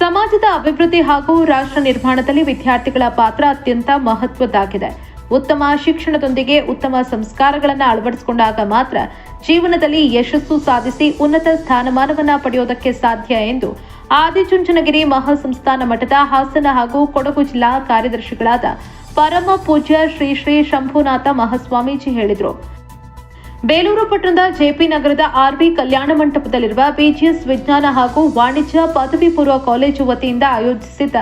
ಸಮಾಜದ ಅಭಿವೃದ್ಧಿ ಹಾಗೂ ರಾಷ್ಟ್ರ ನಿರ್ಮಾಣದಲ್ಲಿ ವಿದ್ಯಾರ್ಥಿಗಳ ಪಾತ್ರ ಅತ್ಯಂತ ಮಹತ್ವದ್ದಾಗಿದೆ. ಉತ್ತಮ ಶಿಕ್ಷಣದೊಂದಿಗೆ ಉತ್ತಮ ಸಂಸ್ಕಾರಗಳನ್ನು ಅಳವಡಿಸಿಕೊಂಡಾಗ ಮಾತ್ರ ಜೀವನದಲ್ಲಿ ಯಶಸ್ಸು ಸಾಧಿಸಿ ಉನ್ನತ ಸ್ಥಾನಮಾನವನ್ನು ಪಡೆಯುವುದಕ್ಕೆ ಸಾಧ್ಯ ಎಂದು ಆದಿಚುಂಚನಗಿರಿ ಮಹಾಸಂಸ್ಥಾನ ಮಠದ ಹಾಸನ ಹಾಗೂ ಕೊಡಗು ಜಿಲ್ಲಾ ಕಾರ್ಯದರ್ಶಿಗಳಾದ ಪರಮ ಪೂಜ್ಯ ಶ್ರೀ ಶ್ರೀ ಶಂಭುನಾಥ ಮಹಾಸ್ವಾಮೀಜಿ ಹೇಳಿದರು. ಬೇಲೂರು ಪಟ್ಟಣದ ಜೆಪಿ ನಗರದ ಆರ್ವಿ ಕಲ್ಯಾಣ ಮಂಟಪದಲ್ಲಿರುವ ಬಿಜಿಎಸ್ ವಿಜ್ಞಾನ ಹಾಗೂ ವಾಣಿಜ್ಯ ಪದವಿ ಪೂರ್ವ ಕಾಲೇಜು ವತಿಯಿಂದ ಆಯೋಜಿಸಿದ್ದ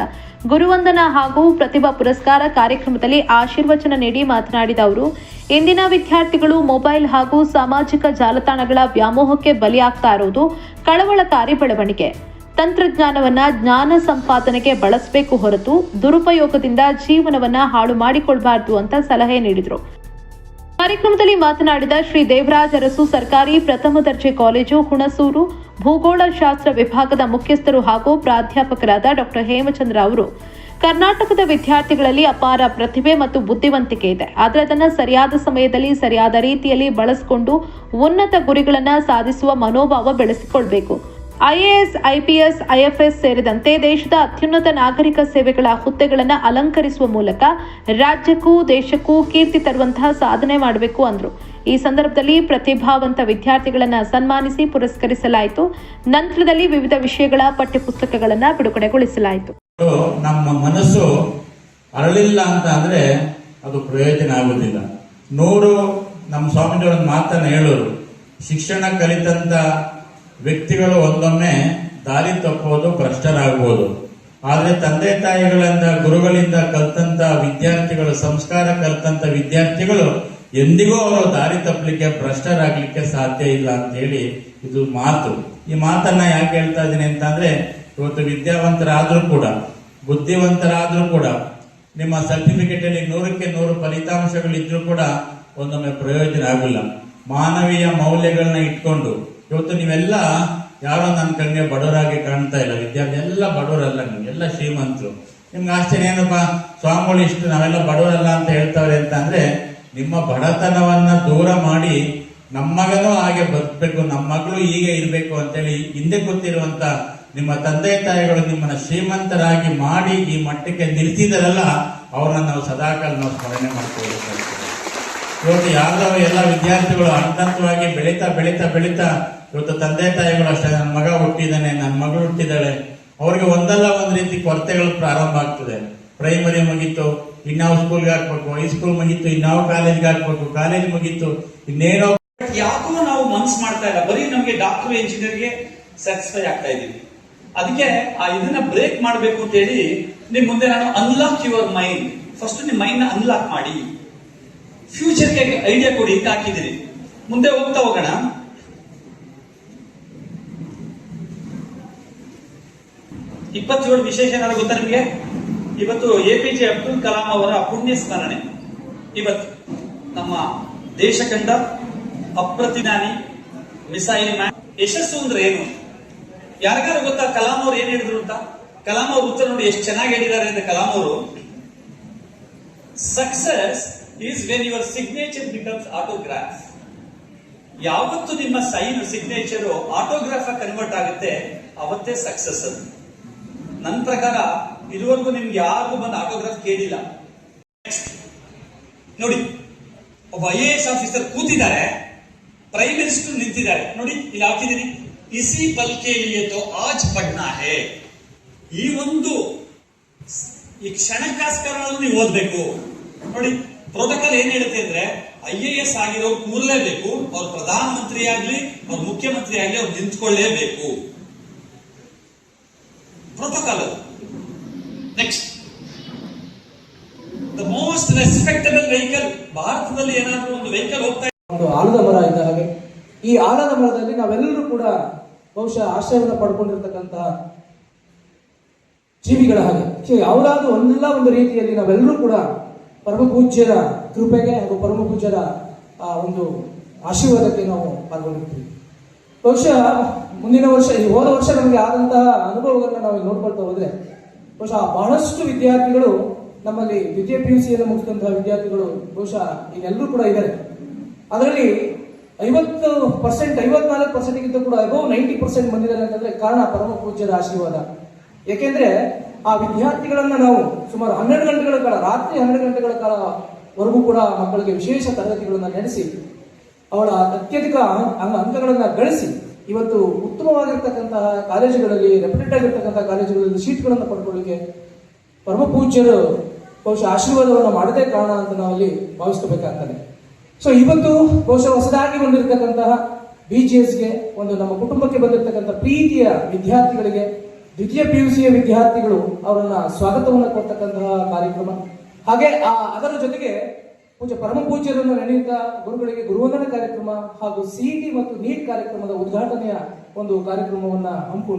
ಗುರುವಂದನಾ ಹಾಗೂ ಪ್ರತಿಭಾ ಪುರಸ್ಕಾರ ಕಾರ್ಯಕ್ರಮದಲ್ಲಿ ಆಶೀರ್ವಚನ ನೀಡಿ ಮಾತನಾಡಿದ ಅವರು, ಇಂದಿನ ವಿದ್ಯಾರ್ಥಿಗಳು ಮೊಬೈಲ್ ಹಾಗೂ ಸಾಮಾಜಿಕ ಜಾಲತಾಣಗಳ ವ್ಯಾಮೋಹಕ್ಕೆ ಬಲಿಯಾಗ್ತಾ ಇರುವುದು ಕಳವಳಕಾರಿ ಬೆಳವಣಿಗೆ. ತಂತ್ರಜ್ಞಾನವನ್ನ ಜ್ಞಾನ ಸಂಪಾದನೆಗೆ ಬಳಸಬೇಕು ಹೊರತು ದುರುಪಯೋಗದಿಂದ ಜೀವನವನ್ನ ಹಾಳು ಮಾಡಿಕೊಳ್ಳಬಾರದು ಅಂತ ಸಲಹೆ ನೀಡಿದರು. ಕಾರ್ಯಕ್ರಮದಲ್ಲಿ ಮಾತನಾಡಿದ ಶ್ರೀ ದೇವರಾಜ ಅರಸು ಸರ್ಕಾರಿ ಪ್ರಥಮ ದರ್ಜೆ ಕಾಲೇಜು ಹುಣಸೂರು ಭೂಗೋಳಶಾಸ್ತ್ರ ವಿಭಾಗದ ಮುಖ್ಯಸ್ಥರು ಹಾಗೂ ಪ್ರಾಧ್ಯಾಪಕರಾದ ಡಾಕ್ಟರ್ ಹೇಮಚಂದ್ರ ಅವರು, ಕರ್ನಾಟಕದ ವಿದ್ಯಾರ್ಥಿಗಳಲ್ಲಿ ಅಪಾರ ಪ್ರತಿಭೆ ಮತ್ತು ಬುದ್ಧಿವಂತಿಕೆ ಇದೆ. ಆದರೆ ಅದನ್ನು ಸರಿಯಾದ ಸಮಯದಲ್ಲಿ ಸರಿಯಾದ ರೀತಿಯಲ್ಲಿ ಬಳಸಿಕೊಂಡು ಉನ್ನತ ಗುರಿಗಳನ್ನು ಸಾಧಿಸುವ ಮನೋಭಾವ ಬೆಳೆಸಿಕೊಳ್ಳಬೇಕು. ಐಎಎಸ್, ಐಪಿಎಸ್, ಐಎಫ್ಎಸ್ ಸೇರಿದಂತೆ ದೇಶದ ಅತ್ಯುನ್ನತ ನಾಗರಿಕ ಸೇವೆಗಳ ಹುದ್ದೆಗಳನ್ನು ಅಲಂಕರಿಸುವ ಮೂಲಕ ರಾಜ್ಯಕ್ಕೂ ದೇಶಕ್ಕೂ ಕೀರ್ತಿ ತರುವಂತಹ ಸಾಧನೆ ಮಾಡಬೇಕು ಅಂದರು. ಈ ಸಂದರ್ಭದಲ್ಲಿ ಪ್ರತಿಭಾವಂತ ವಿದ್ಯಾರ್ಥಿಗಳನ್ನು ಸನ್ಮಾನಿಸಿ ಪುರಸ್ಕರಿಸಲಾಯಿತು. ನಂತರದಲ್ಲಿ ವಿವಿಧ ವಿಷಯಗಳ ಪಠ್ಯಪುಸ್ತಕಗಳನ್ನು ಬಿಡುಗಡೆಗೊಳಿಸಲಾಯಿತು. ನಮ್ಮ ಮನಸ್ಸು ಅರಳಿಲ್ಲ ಅಂತ ಅಂದ್ರೆ ಅದು ಪ್ರಯೋಜನ ಆಗುವುದಿಲ್ಲ. ನಮ್ಮ ಸ್ವಾಮೀಜಿಗಳ ಮಾತನ್ನ ಹೇಳೋರು, ಶಿಕ್ಷಣ ಕಲಿತಂತ ವ್ಯಕ್ತಿಗಳು ಒಂದೊಮ್ಮೆ ದಾರಿ ತಪ್ಪೋದು, ಭ್ರಷ್ಟರಾಗಬಹುದು. ಆದ್ರೆ ತಂದೆ ತಾಯಿಗಳಿಂದ, ಗುರುಗಳಿಂದ ಕಲ್ತಂತ ವಿದ್ಯಾರ್ಥಿಗಳು, ಸಂಸ್ಕಾರ ಕಲ್ತಂತ ವಿದ್ಯಾರ್ಥಿಗಳು ಎಂದಿಗೂ ಅವರು ದಾರಿ ತಪ್ಪಲಿಕ್ಕೆ, ಭ್ರಷ್ಟರಾಗ್ಲಿಕ್ಕೆ ಸಾಧ್ಯ ಇಲ್ಲ ಅಂತ ಹೇಳಿ ಇದು ಮಾತು. ಈ ಮಾತನ್ನ ಯಾಕೆ ಹೇಳ್ತಾ ಇದ್ದೀನಿ ಅಂತಂದ್ರೆ, ಇವತ್ತು ವಿದ್ಯಾವಂತರಾದ್ರೂ ಕೂಡ, ಬುದ್ಧಿವಂತರಾದ್ರೂ ಕೂಡ, ನಿಮ್ಮ ಸರ್ಟಿಫಿಕೇಟ್ ಅಲ್ಲಿ 100ಕ್ಕೆ 100 ಫಲಿತಾಂಶಗಳಿದ್ರೂ ಕೂಡ ಒಂದೊಮ್ಮೆ ಪ್ರಯೋಜನ ಆಗಿಲ್ಲ. ಮಾನವೀಯ ಮೌಲ್ಯಗಳನ್ನ ಇಟ್ಕೊಂಡು ಇವತ್ತು ನೀವೆಲ್ಲ ಯಾರೋ ನನ್ನ ಕಣ್ಣಿಗೆ ಬಡವರಾಗಿ ಕಾಣ್ತಾ ಇಲ್ಲ. ವಿದ್ಯಾರ್ಥಿ ಎಲ್ಲ ಬಡವರಲ್ಲ, ನೀವೆಲ್ಲ ಶ್ರೀಮಂತರು. ನಿಮ್ಗೆ ಆಶ್ಚರ್ಯ ಏನಪ್ಪ, ಸ್ವಾಮಿಗಳು ಇಷ್ಟು ನಾವೆಲ್ಲ ಬಡವರಲ್ಲ ಅಂತ ಹೇಳ್ತಾವ್ರೆ ಅಂತ ಅಂದ್ರೆ, ನಿಮ್ಮ ಬಡತನವನ್ನ ದೂರ ಮಾಡಿ ನಮ್ಮ ಮಗನೂ ಹಾಗೆ ಬದುಕಬೇಕು, ನಮ್ಮ ಮಗಳು ಹೀಗೆ ಇರಬೇಕು ಅಂತೇಳಿ ಹಿಂದೆ ಗೊತ್ತಿರುವಂತ ನಿಮ್ಮ ತಂದೆ ತಾಯಿಗಳು ನಿಮ್ಮನ್ನ ಶ್ರೀಮಂತರಾಗಿ ಮಾಡಿ ಈ ಮಟ್ಟಕ್ಕೆ ನಿಲ್ಸಿದಾರಲ್ಲ, ಅವ್ರನ್ನ ನಾವು ಸದಾಕಾಲ ನಾವು ಸ್ಮರಣೆ ಮಾಡ್ಕೊಳ್ಬೇಕು. ಇವತ್ತು ಯಾವ್ದಾವ ಎಲ್ಲ ವಿದ್ಯಾರ್ಥಿಗಳು ಹಂತವಾಗಿ ಬೆಳೀತಾ ಬೆಳೀತಾ ಬೆಳೀತಾ ಇವತ್ತು ತಂದೆ ತಾಯಿಗಳು ಅಷ್ಟೇ, ನನ್ನ ಮಗ ಹುಟ್ಟಿದ್ದಾನೆ, ನನ್ನ ಮಗಳು ಹುಟ್ಟಿದ್ದಾಳೆ, ಅವ್ರಿಗೆ ಒಂದಲ್ಲ ಒಂದ್ ರೀತಿ ಕೊರತೆಗಳು ಪ್ರಾರಂಭ ಆಗ್ತದೆ. ಪ್ರೈಮರಿ ಮುಗೀತು, ಇನ್ಯಾವ ಸ್ಕೂಲ್ಗೆ ಹಾಕ್ಬೇಕು, ಹೈಸ್ಕೂಲ್ ಮುಗೀತು, ಇನ್ಯಾವ ಕಾಲೇಜ್ಗೆ ಹಾಕ್ಬೇಕು, ಕಾಲೇಜ್ ಮುಗೀತು, ಇನ್ನೇನೋ. ಯಾಕೋ ನಾವು ಮನ್ಸು ಮಾಡ್ತಾ ಇಲ್ಲ, ಬರೀ ನಮಗೆ ಡಾಕ್ಟರ್ ಇಂಜಿನಿಯರ್ಗೆ ಸ್ಯಾಟಿಸ್ಫೈ ಆಗ್ತಾ ಇದೀವಿ. ಅದಕ್ಕೆ ಇದನ್ನ ಬ್ರೇಕ್ ಮಾಡಬೇಕು ಅಂತ ಹೇಳಿ ನಿಮ್ ಮುಂದೆ ನಾನು ಅನ್ಲಾಕ್ ಯುವರ್ ಮೈಂಡ್, ಫಸ್ಟ್ ನಿಮ್ ಮೈಂಡ್ ನ ಅನ್ಲಾಕ್ ಮಾಡಿ ಫ್ಯೂಚರ್ಗೆ ಐಡಿಯಾ ಕೊಡಿ ಅಂತ ಹಾಕಿದಿರಿ. ಮುಂದೆ ಹೋಗ್ತಾ ಹೋಗೋಣ. ವಿಶೇಷ ಏನಾದ್ರು ಗೊತ್ತಾ ನಿಮಗೆ? ಇವತ್ತು ಎಪಿಜೆ ಅಬ್ದುಲ್ ಕಲಾಂ ಅವರ ಪುಣ್ಯ ಸ್ಮರಣೆ. ಇವತ್ತು ನಮ್ಮ ದೇಶ ಕಂಡ ಅಪ್ರತಿಜ್ಞಾನಿ ಮಿಸೈಲ್ ಮ್ಯಾನ್. ಯಶಸ್ಸು ಅಂದ್ರೆ ಏನು? ಯಾರಿಗಾರು ಗೊತ್ತಾ ಕಲಾಂ ಅವ್ರು ಏನ್ ಹೇಳಿದ್ರು ಅಂತ? ಕಲಾಂ ಅವ್ರ ಉತ್ತರ ನೋಡಿ ಎಷ್ಟು ಚೆನ್ನಾಗಿ ಹೇಳಿದ್ದಾರೆ ಅಂತ. ಕಲಾಂ ಅವರು, success is when your signature becomes autograph. ಯಾವತ್ತು ನಿಮ್ಮ ಸೈನ್, ಸಿಗ್ನೇಚರ್ ಆಟೋಗ್ರಾಫ್ ಕನ್ವರ್ಟ್ ಆಗುತ್ತೆ, ಅವತ್ತೇ ಸಕ್ಸಸ್. ಅದು ನನ್ನ ಪ್ರಕಾರ ಇದುವರೆಗೂ ನಿಮ್ಗೆ ಯಾರಿಗೂ ಬಂದು ಆಟೋಗ್ರಾಫ್ ಕೇಳಿಲ್ಲ. ನೋಡಿ, ಒಬ್ಬ IAS ಆಫೀಸರ್ ಕೂತಿದ್ದಾರೆ, ಪ್ರೈಮ್ ಮಿನಿಸ್ಟರ್ ನಿಂತಿದ್ದಾರೆ. ನೋಡಿ ಇಲ್ಲಿ ಹಾಕಿದ್ದೀನಿ, ಇಸಿ ಪಲ್ ಕೆ ಲಿಯೆ ತೋ ಆಜ್ ಪಡ್ನಾ ಹೇ. ಈ ಒಂದು ಈ ಕ್ಷಣಕ್ಕೋಸ್ಕರ ನೀವು ಓದ್ಬೇಕು. ನೋಡಿ ಪ್ರೋಟೋಕಾಲ್ ಏನ್ ಹೇಳುತ್ತೆ ಅಂದ್ರೆ, IAS ಆಗಿರೋರು ಕೂರಲೇಬೇಕು, ಅವ್ರ ಪ್ರಧಾನಮಂತ್ರಿ ಆಗ್ಲಿ, ಅವ್ರ ಮುಖ್ಯಮಂತ್ರಿ ಆಗ್ಲಿ, ಅವ್ರು ನಿಂತ್ಕೊಳ್ಳೇಬೇಕು. Protocol. Next, the most respectable vehicle. ಭಾರತದಲ್ಲಿ ಏನಾದ್ರೂ ಒಂದು ವೆಹಿಕಲ್ ಹೋಗ್ತಾ ಒಂದು ಆಲದ ಮರ ಇದ್ದ ಹಾಗೆ, ಈ ಆಲದ ಮರದಲ್ಲಿ ನಾವೆಲ್ಲರೂ ಕೂಡ ಬಹುಶಃ ಆಶ್ರಯವನ್ನು ಪಡ್ಕೊಂಡಿರ್ತಕ್ಕಂತಹ ಜೀವಿಗಳ ಹಾಗೆ, ಯಾವುದಾದ್ರೂ ಒಂದಲ್ಲ ಒಂದು ರೀತಿಯಲ್ಲಿ ನಾವೆಲ್ಲರೂ ಕೂಡ ಪರಮ ಪೂಜ್ಯರ ಕೃಪೆಗೆ ಹಾಗೂ ಪರಮ ಪೂಜ್ಯರ ಒಂದು ಆಶೀರ್ವಾದಕ್ಕೆ ನಾವು ಪಾಲ್ಗೊಂಡಿರ್ತೀವಿ. ಬಹುಶಃ ಮುಂದಿನ ವರ್ಷ, ಹೋದ ವರ್ಷ ನಮಗೆ ಆದಂತಹ ಅನುಭವಗಳನ್ನ ನಾವು ನೋಡ್ಕೊಳ್ತಾ ಹೋದ್ರೆ, ಬಹುಶಃ ಬಹಳಷ್ಟು ವಿದ್ಯಾರ್ಥಿಗಳು ನಮ್ಮಲ್ಲಿ ದ್ವಿತೀಯ PUC ಮುಗಿಸಿದಂತಹ ವಿದ್ಯಾರ್ಥಿಗಳು ಬಹುಶಃ ಈಗೆಲ್ಲರೂ ಕೂಡ ಇದ್ದಾರೆ. ಅದರಲ್ಲಿ 50%, 54% ಕೂಡ ಅಬೌವ್ 90% ಬಂದಿದ್ದಾರೆ ಅಂತಂದ್ರೆ ಕಾರಣ ಪರಮ ಪೂಜ್ಯರ ಆಶೀರ್ವಾದ. ಏಕೆಂದ್ರೆ ಆ ವಿದ್ಯಾರ್ಥಿಗಳನ್ನ ನಾವು ಸುಮಾರು 12 ಗಂಟೆಗಳ ಕಾಲ, ರಾತ್ರಿ 12 ಗಂಟೆಗಳ ಕಾಲವರೆಗೂ ಕೂಡ ಮಕ್ಕಳಿಗೆ ವಿಶೇಷ ತರಗತಿಗಳನ್ನ ನಡೆಸಿ ಅವಳ ಅತ್ಯಧಿಕ ಅಂಕಗಳನ್ನ ಗಳಿಸಿ ಇವತ್ತು ಉತ್ತಮವಾಗಿರ್ತಕ್ಕಂತಹ ಕಾಲೇಜುಗಳಲ್ಲಿ, ರೆಪ್ಯುಟೆಡ್ ಆಗಿರ್ತಕ್ಕಂತಹ ಕಾಲೇಜುಗಳಲ್ಲಿ ಸೀಟ್ಗಳನ್ನು ಪಡ್ಕೊಳ್ಳಿಕ್ಕೆ ಪರಮ ಪೂಜ್ಯರು ಬಹುಶಃ ಆಶೀರ್ವಾದವನ್ನು ಮಾಡದೇ ಕಾರಣ ಅಂತ ನಾವಲ್ಲಿ ಭಾವಿಸ್ಕೋಬೇಕಾಗ್ತದೆ. ಸೊ ಇವತ್ತು ಬಹುಶಃ ಹೊಸದಾಗಿ ಬಂದಿರತಕ್ಕಂತಹ BGSಗೆ ಒಂದು ನಮ್ಮ ಕುಟುಂಬಕ್ಕೆ ಬಂದಿರತಕ್ಕಂಥ ಪ್ರೀತಿಯ ವಿದ್ಯಾರ್ಥಿಗಳಿಗೆ, ದ್ವಿತೀಯ PUCಯ ವಿದ್ಯಾರ್ಥಿಗಳು ಅವರನ್ನ ಸ್ವಾಗತವನ್ನು ಕೊಡ್ತಕ್ಕಂತಹ ಕಾರ್ಯಕ್ರಮ. ಹಾಗೆ ಅದರ ಜೊತೆಗೆ ಪೂಜ್ಯ ಪರಮ ಪೂಜ್ಯರನ್ನು ನೆನೆಯುತ್ತಾ ಗುರುಗಳಿಗೆ ಗುರುವಂದನೆ ಕಾರ್ಯಕ್ರಮ ಹಾಗೂ CET ಮತ್ತು NEET ಕಾರ್ಯಕ್ರಮದ ಉದ್ಘಾಟನೆಯ ಒಂದು ಕಾರ್ಯಕ್ರಮವನ್ನ ಹಮ್ಮಿಕೊಂಡಿದ್ದಾರೆ.